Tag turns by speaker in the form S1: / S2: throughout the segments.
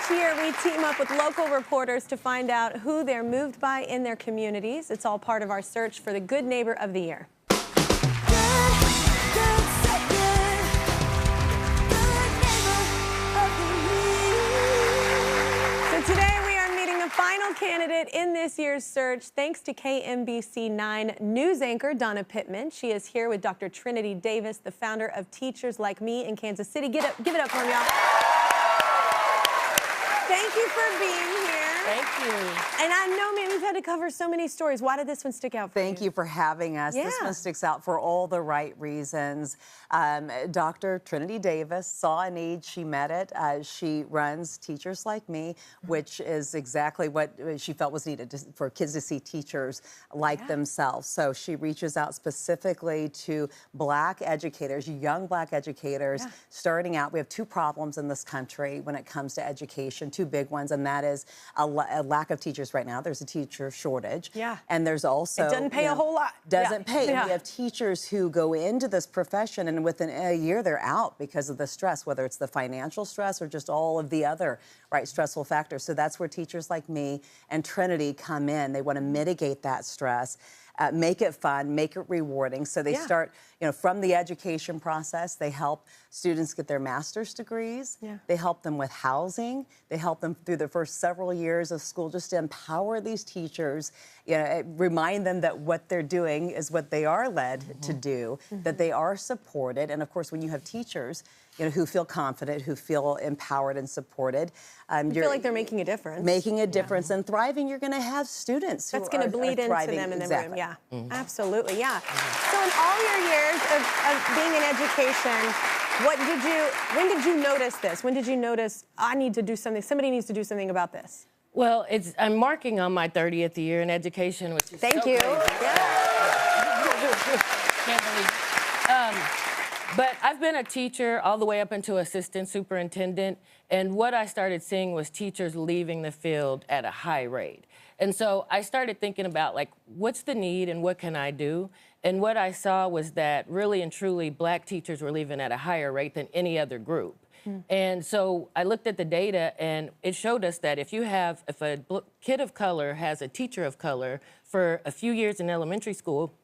S1: Each year, we team up with local reporters to find out who they're moved by in their communities. It's all part of our search for the Good Neighbor of the Year. So today, we are meeting the final candidate in this year's search, thanks to KMBC 9 news anchor Donna Pitman. She is here with Dr. Trinity Davis, the founder of Teachers Like Me in Kansas City. Give it up for me, y'all. Thank you for being here.
S2: Thank you.
S1: And I know, man, we've had to cover so many stories. Why did this one stick out for you?
S3: Thank you for having us.
S1: Yeah.
S3: This one sticks out for all the right reasons. Dr. Trinity Davis saw a need. She met it. She runs Teachers Like Me, which is exactly what she felt was needed for kids to see teachers like themselves. So she reaches out specifically to Black educators, young Black educators, starting out. We have two problems in this country when it comes to education, two big ones, and that is a lack of teachers right now. There's a teacher shortage.
S1: Yeah.
S3: And there's also...
S1: It doesn't pay a whole lot.
S3: Doesn't pay.
S1: Yeah.
S3: And we have teachers who go into this profession and within a year they're out because of the stress, whether it's the financial stress or just all of the other stressful factors. So that's where Teachers Like Me and Trinity come in. They want to mitigate that stress. Make it fun, make it rewarding. So they start, from the education process. They help students get their master's degrees. They help them with housing. They help them through the first several years of school just to empower these teachers, remind them that what they're doing is what they are led to do, that they are supported. And of course, when you have teachers, who feel confident, who feel empowered and supported.
S1: You feel like they're making a difference.
S3: Making a difference and thriving. You're going to have students
S1: that's
S3: going to
S1: bleed into them in the room. Yeah, absolutely. Yeah. So in all your years of being in education, when did you notice this? When did you notice I need to do something? Somebody needs to do something about this.
S2: Well, I'm marking on my 30th year in education, which is
S1: Thank
S2: so
S1: you.
S2: crazy. Can't believe. But I've been a teacher all the way up into assistant superintendent, and what I started seeing was teachers leaving the field at a high rate. And so I started thinking about, what's the need and what can I do? And what I saw was that really and truly Black teachers were leaving at a higher rate than any other group. And so I looked at the data, and it showed us that if a kid of color has a teacher of color for a few years in elementary school,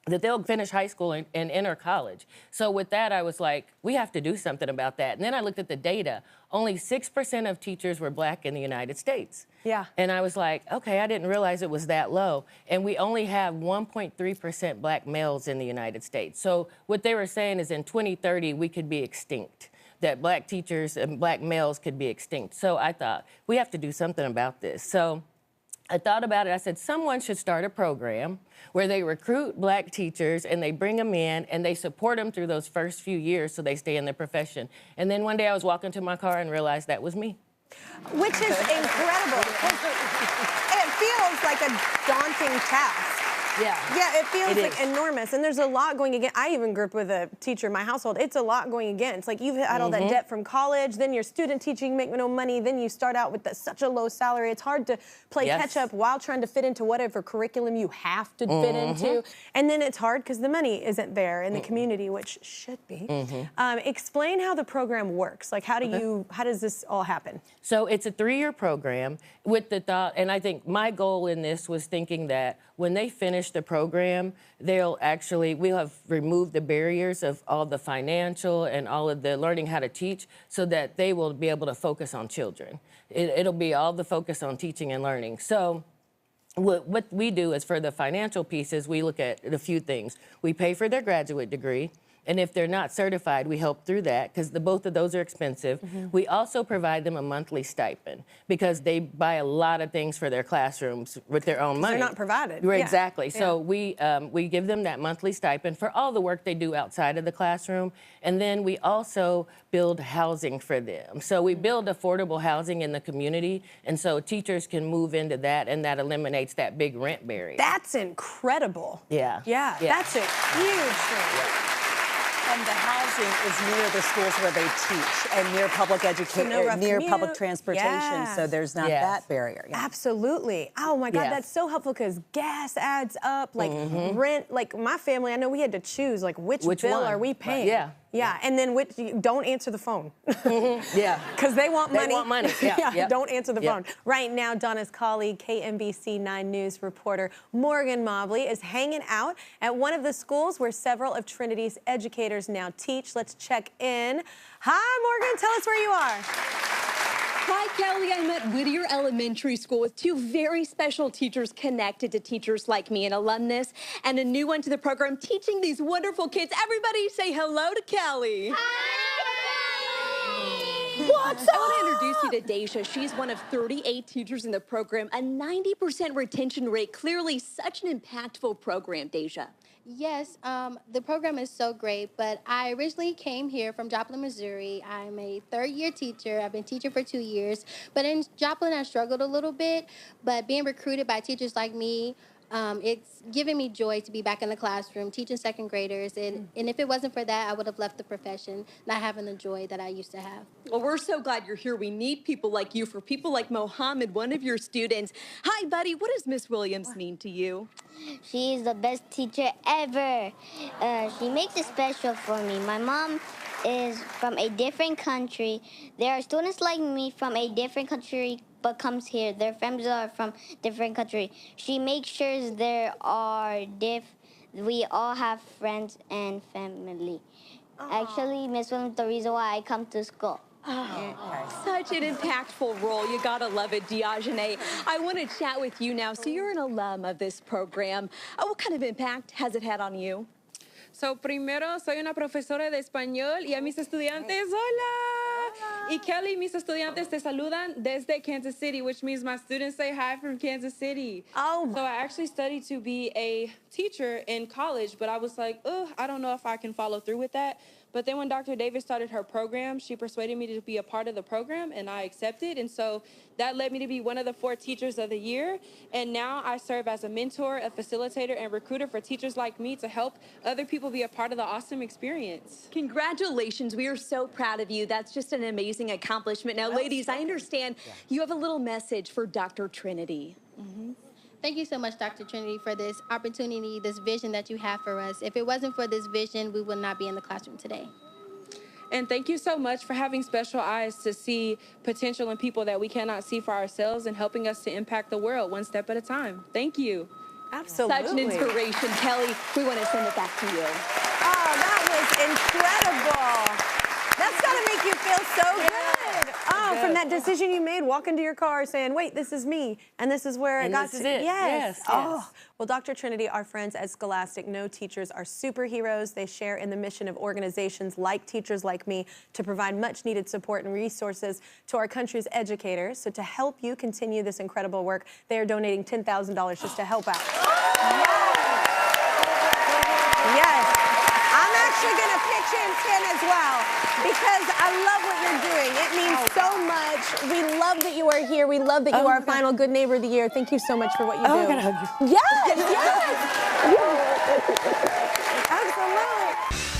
S2: that they'll finish high school and enter college. So with that, I was like, we have to do something about that. And then I looked at the data. Only 6% of teachers were Black in the United States.
S1: Yeah.
S2: And I was like, okay, I didn't realize it was that low. And we only have 1.3% Black males in the United States. So what they were saying is in 2030, we could be extinct, that Black teachers and Black males could be extinct. So I thought, we have to do something about this. So I thought about it. I said, someone should start a program where they recruit Black teachers and they bring them in and they support them through those first few years so they stay in their profession. And then one day I was walking to my car and realized that was me.
S1: Which is incredible. It feels like a daunting task. Yeah, it feels like enormous. And there's a lot going against. I even grew up with a teacher in my household. It's a lot going against. Like, you've had all that debt from college, then you're student teaching, make no money, then you start out with such a low salary. It's hard to play catch up while trying to fit into whatever curriculum you have to fit into. And then it's hard because the money isn't there in the community, which should be. Explain how the program works. Like, how does this all happen?
S2: So it's a 3-year program with the thought, and I think my goal in this was thinking that when they finish the program, we'll have removed the barriers of all the financial and all of the learning how to teach so that they will be able to focus on children. It'll be all the focus on teaching and learning. So what we do is for the financial pieces, we look at a few things. We pay for their graduate degree. And if they're not certified, we help through that because both of those are expensive. We also provide them a monthly stipend because they buy a lot of things for their classrooms with their own money.
S1: They're not provided.
S2: Right, exactly. So we give them that monthly stipend for all the work they do outside of the classroom. And then we also build housing for them. So we build affordable housing in the community. And so teachers can move into that, and that eliminates that big rent barrier.
S1: That's incredible.
S2: Yeah.
S1: That's a huge thing.
S3: And the housing is near the schools where they teach and near public education, near public transportation, so there's not that barrier.
S1: Absolutely. Oh my God, that's so helpful because gas adds up, like rent. Like my family, I know we had to choose, like which bill are we paying? Yeah, and then don't answer the phone.
S2: Yeah.
S1: Because they want money.
S2: They want money. Yeah.
S1: Yeah, don't answer the phone. Right now, Donna's colleague, KMBC 9 News reporter Morgan Mobley is hanging out at one of the schools where several of Trinity's educators now teach. Let's check in. Hi, Morgan. Tell us where you are.
S4: Hi, Kelly. I'm at Whittier Elementary School with two very special teachers connected to teachers like me, an alumnus and a new one to the program, teaching these wonderful kids. Everybody say hello to Kelly.
S1: Hi! What's up?
S4: I want to introduce you to Deja. She's one of 38 teachers in the program, a 90% retention rate. Clearly such an impactful program, Deja.
S5: Yes, the program is so great, but I originally came here from Joplin, Missouri. I'm a third-year teacher. I've been teaching for 2 years, but in Joplin, I struggled a little bit, but being recruited by teachers like me, it's giving me joy to be back in the classroom, teaching second graders, and if it wasn't for that, I would have left the profession, not having the joy that I used to have.
S4: Well, we're so glad you're here. We need people like you. For people like Mohammed, one of your students. Hi, buddy. What does Miss Williams mean to you?
S6: She is the best teacher ever. She makes it special for me. My mom is from a different country. There are students like me from a different country but comes here. Their families are from different country. She makes sure we all have friends and family. Actually, Miss Williams, the reason why I come to school.
S4: Oh, such an impactful role. You gotta love it, Diogene. I want to chat with you now. So you're an alum of this program. What kind of impact has it had on you?
S7: So, primero, soy una profesora de español y a mis estudiantes, hola. Y Kelly, mis estudiantes te saludan desde Kansas City, which means my students say hi from Kansas City.
S1: Oh.
S7: So I actually studied to be a teacher in college, but I was like, oh, I don't know if I can follow through with that. But then when Dr. Davis started her program, she persuaded me to be a part of the program, and I accepted. And so that led me to be one of the 4 teachers of the year. And now I serve as a mentor, a facilitator, and recruiter for teachers like me to help other people be a part of the awesome experience.
S4: Congratulations. We are so proud of you. That's just an amazing accomplishment. Now, ladies, I understand you have a little message for Dr. Trinity.
S5: Thank you so much, Dr. Trinity, for this opportunity, this vision that you have for us. If it wasn't for this vision, we would not be in the classroom today.
S7: And thank you so much for having special eyes to see potential in people that we cannot see for ourselves and helping us to impact the world one step at a time. Thank you.
S1: Absolutely.
S4: Such an inspiration, Kelly. We want to send it back to you.
S1: Oh, that was incredible. That's got to make you feel so good. Oh, from that decision you made, walking to your car saying, wait, this is me, and this is where it got to. Yes. Oh. Well, Dr. Trinity, our friends at Scholastic know teachers are superheroes. They share in the mission of organizations like Teachers Like Me to provide much-needed support and resources to our country's educators. So to help you continue this incredible work, they are donating $10,000 just to help out. Yes. I'm actually going to pitch in 10 as well because I love what you're doing. It means so much. We love that you are here. We love that you are a final Good Neighbor of the Year. Thank you so much for what you do.
S2: I'm going to hug you.
S1: Yes, yes. Absolutely.